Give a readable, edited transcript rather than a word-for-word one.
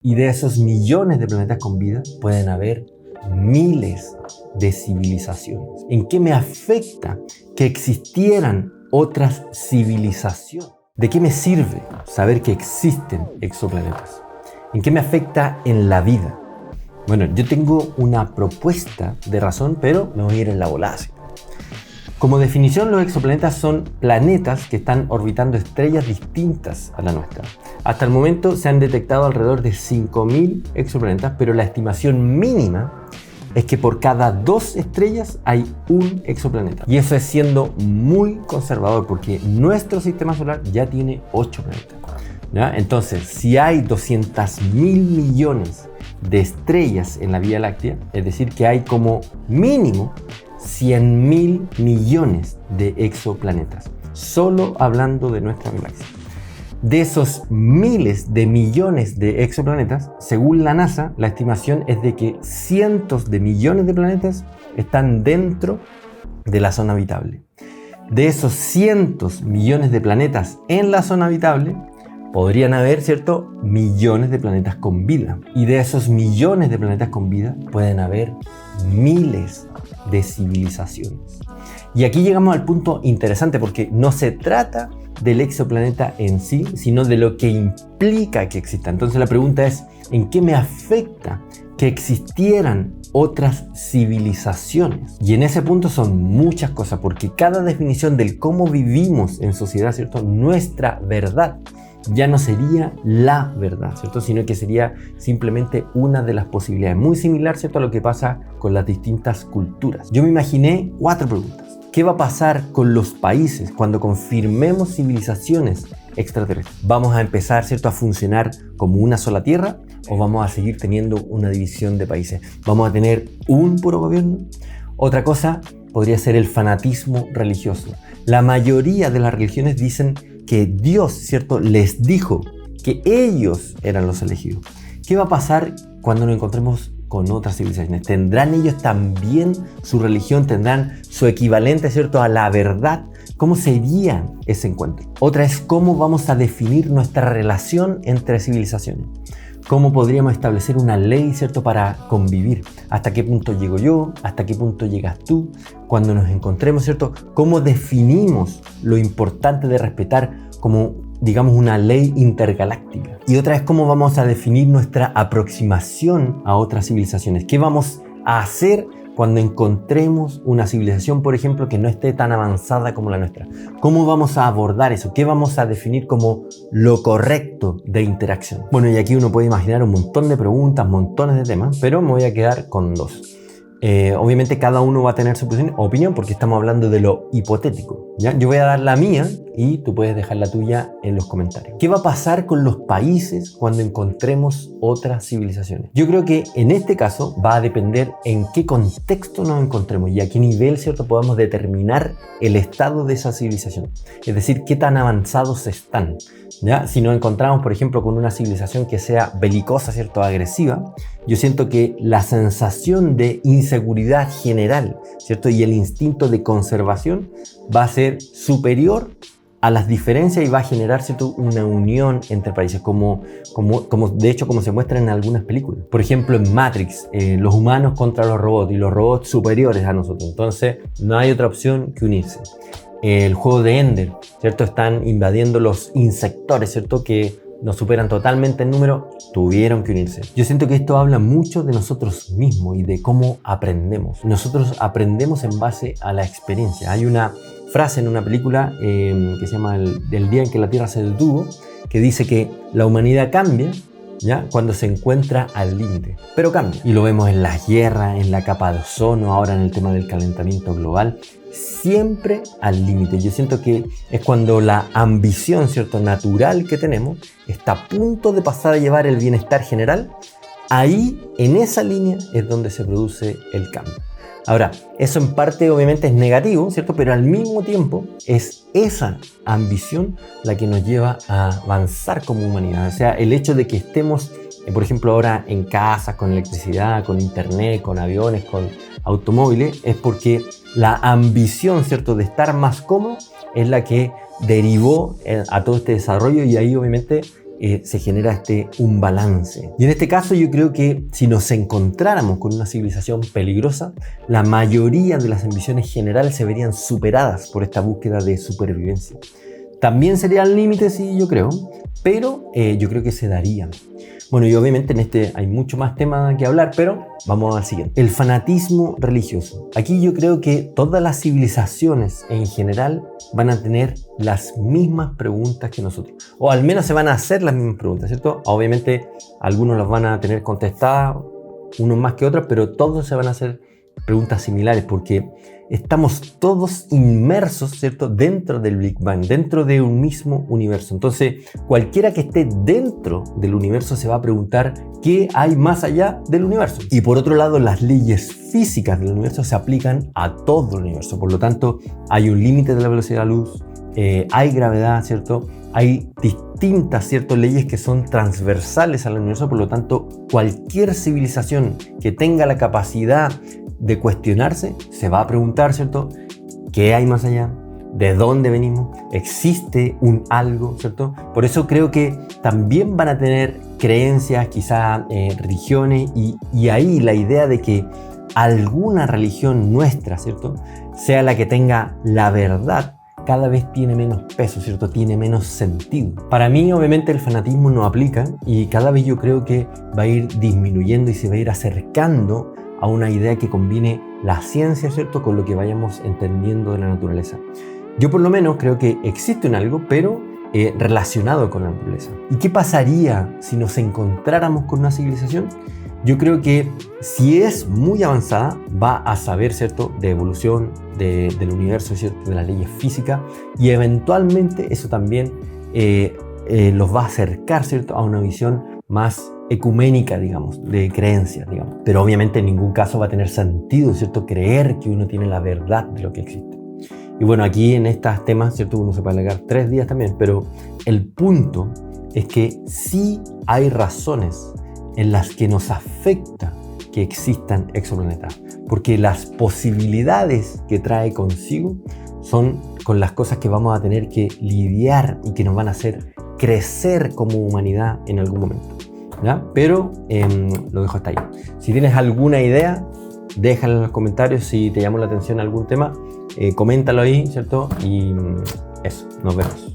Y de esos millones de planetas con vida pueden haber miles de civilizaciones. ¿En qué me afecta que existieran otras civilizaciones? ¿De qué me sirve saber que existen exoplanetas? ¿En qué me afecta en la vida? Bueno, yo tengo una propuesta de razón, pero me voy a ir en la volada. Como definición, los exoplanetas son planetas que están orbitando estrellas distintas a la nuestra. Hasta el momento se han detectado alrededor de 5.000 exoplanetas, pero la estimación mínima es que por cada 2 estrellas hay un exoplaneta. Y eso es siendo muy conservador, porque nuestro sistema solar ya tiene 8 planetas, ¿ya? Entonces, si hay 200.000 millones de estrellas en la Vía Láctea, es decir, que hay como mínimo 100.000 millones de exoplanetas, solo hablando de nuestra galaxia. De esos miles de millones de exoplanetas, según la NASA, la estimación es de que cientos de millones de planetas están dentro de la zona habitable. De esos cientos millones de planetas en la zona habitable, podrían haber, ¿cierto?, millones de planetas con vida. Y de esos millones de planetas con vida, pueden haber miles de civilizaciones. Y aquí llegamos al punto interesante, porque no se trata del exoplaneta en sí, sino de lo que implica que exista. Entonces la pregunta es, ¿en qué me afecta que existieran otras civilizaciones? Y en ese punto son muchas cosas, porque cada definición del cómo vivimos en sociedad, ¿cierto?, nuestra verdad, ya no sería la verdad, ¿cierto?, sino que sería simplemente una de las posibilidades, muy similar, ¿cierto?, a lo que pasa con las distintas culturas. Yo me imaginé 4 preguntas. ¿Qué va a pasar con los países cuando confirmemos civilizaciones extraterrestres? ¿Vamos a empezar, ¿cierto?, a funcionar como una sola tierra o vamos a seguir teniendo una división de países? ¿Vamos a tener un puro gobierno? Otra cosa podría ser el fanatismo religioso. La mayoría de las religiones dicen que Dios, ¿cierto?, les dijo que ellos eran los elegidos. ¿Qué va a pasar cuando nos encontremos con otras civilizaciones? ¿Tendrán ellos también su religión? ¿Tendrán su equivalente, ¿cierto?, a la verdad? ¿Cómo sería ese encuentro? Otra es cómo vamos a definir nuestra relación entre civilizaciones. ¿Cómo podríamos establecer una ley, ¿cierto?, para convivir? ¿Hasta qué punto llego yo? ¿Hasta qué punto llegas tú? Cuando nos encontremos, ¿cierto?, ¿cómo definimos lo importante de respetar como, digamos, una ley intergaláctica? Y otra es cómo vamos a definir nuestra aproximación a otras civilizaciones. ¿Qué vamos a hacer cuando encontremos una civilización, por ejemplo, que no esté tan avanzada como la nuestra? ¿Cómo vamos a abordar eso? ¿Qué vamos a definir como lo correcto de interacción? Bueno, y aquí uno puede imaginar un montón de preguntas, montones de temas, pero me voy a quedar con 2. Obviamente cada uno va a tener su opinión porque estamos hablando de lo hipotético, ¿ya? Yo voy a dar la mía y tú puedes dejar la tuya en los comentarios. ¿Qué va a pasar con los países cuando encontremos otras civilizaciones? Yo creo que en este caso va a depender en qué contexto nos encontremos y a qué nivel, ¿cierto?, podamos determinar el estado de esa civilización. Es decir, qué tan avanzados están, ¿ya? Si nos encontramos, por ejemplo, con una civilización que sea belicosa, ¿cierto?, agresiva, yo siento que la sensación de inseguridad general, ¿cierto?, y el instinto de conservación va a ser superior a las diferencias y va a generar, ¿cierto?, una unión entre países, como de hecho como se muestra en algunas películas. Por ejemplo, en Matrix, los humanos contra los robots y los robots superiores a nosotros. Entonces, no hay otra opción que unirse. El juego de Ender, ¿cierto?, están invadiendo los insectores, ¿cierto?, que nos superan totalmente en número, tuvieron que unirse. Yo siento que esto habla mucho de nosotros mismos y de cómo aprendemos. Nosotros aprendemos en base a la experiencia. Hay una frase en una película que se llama El día en que la Tierra se detuvo, que dice que la humanidad cambia, ¿ya?, cuando se encuentra al límite, pero cambia. Y lo vemos en las guerras, en la capa de ozono, ahora en el tema del calentamiento global, siempre al límite. Yo siento que es cuando la ambición, ¿cierto?, natural que tenemos está a punto de pasar a llevar el bienestar general. Ahí, en esa línea, es donde se produce el cambio. Ahora, eso en parte obviamente es negativo, ¿cierto?, pero al mismo tiempo es esa ambición la que nos lleva a avanzar como humanidad. O sea, el hecho de que estemos, por ejemplo, ahora en casas, con electricidad, con internet, con aviones, con automóviles, es porque la ambición, ¿cierto?, de estar más cómodo es la que derivó a todo este desarrollo, y ahí obviamente se genera un balance. Y en este caso yo creo que si nos encontráramos con una civilización peligrosa, la mayoría de las ambiciones generales se verían superadas por esta búsqueda de supervivencia. También serían límites, sí, yo creo, pero yo creo que se darían. Bueno, y obviamente en hay mucho más tema que hablar, pero vamos al siguiente. El fanatismo religioso. Aquí yo creo que todas las civilizaciones en general van a tener las mismas preguntas que nosotros. O al menos se van a hacer las mismas preguntas, ¿cierto? Obviamente algunos las van a tener contestadas, unos más que otros, pero todos se van a hacer preguntas similares porque estamos todos inmersos, ¿cierto?, dentro del Big Bang, dentro de un mismo universo. Entonces, cualquiera que esté dentro del universo se va a preguntar qué hay más allá del universo. Y por otro lado, las leyes físicas del universo se aplican a todo el universo. Por lo tanto, hay un límite de la velocidad de la luz, hay gravedad, ¿cierto? Hay distintas, ¿cierto?, leyes que son transversales al universo. Por lo tanto, cualquier civilización que tenga la capacidad de cuestionarse, se va a preguntar, ¿cierto?, ¿qué hay más allá? ¿De dónde venimos? ¿Existe un algo?, ¿cierto? Por eso creo que también van a tener creencias, quizá religiones, y ahí la idea de que alguna religión nuestra, ¿cierto?, sea la que tenga la verdad, cada vez tiene menos peso, ¿cierto? Tiene menos sentido. Para mí, obviamente, el fanatismo no aplica y cada vez yo creo que va a ir disminuyendo y se va a ir acercando a una idea que combine la ciencia, ¿cierto?, con lo que vayamos entendiendo de la naturaleza. Yo por lo menos creo que existe un algo, pero relacionado con la naturaleza. ¿Y qué pasaría si nos encontráramos con una civilización? Yo creo que si es muy avanzada, va a saber, ¿cierto?, de evolución, del universo, ¿cierto?, de las leyes físicas, y eventualmente eso también los va a acercar, ¿cierto?, a una visión más ecuménica, digamos, de creencias, digamos. Pero obviamente en ningún caso va a tener sentido, ¿cierto?, creer que uno tiene la verdad de lo que existe. Y bueno, aquí en estos temas, ¿cierto?, uno se puede alargar 3 días también, pero el punto es que sí hay razones en las que nos afecta que existan exoplanetas, porque las posibilidades que trae consigo son con las cosas que vamos a tener que lidiar y que nos van a hacer crecer como humanidad en algún momento, ¿ya? Pero lo dejo hasta ahí. Si tienes alguna idea, déjala en los comentarios. Si te llamó la atención algún tema, coméntalo ahí, ¿cierto? Y eso, nos vemos.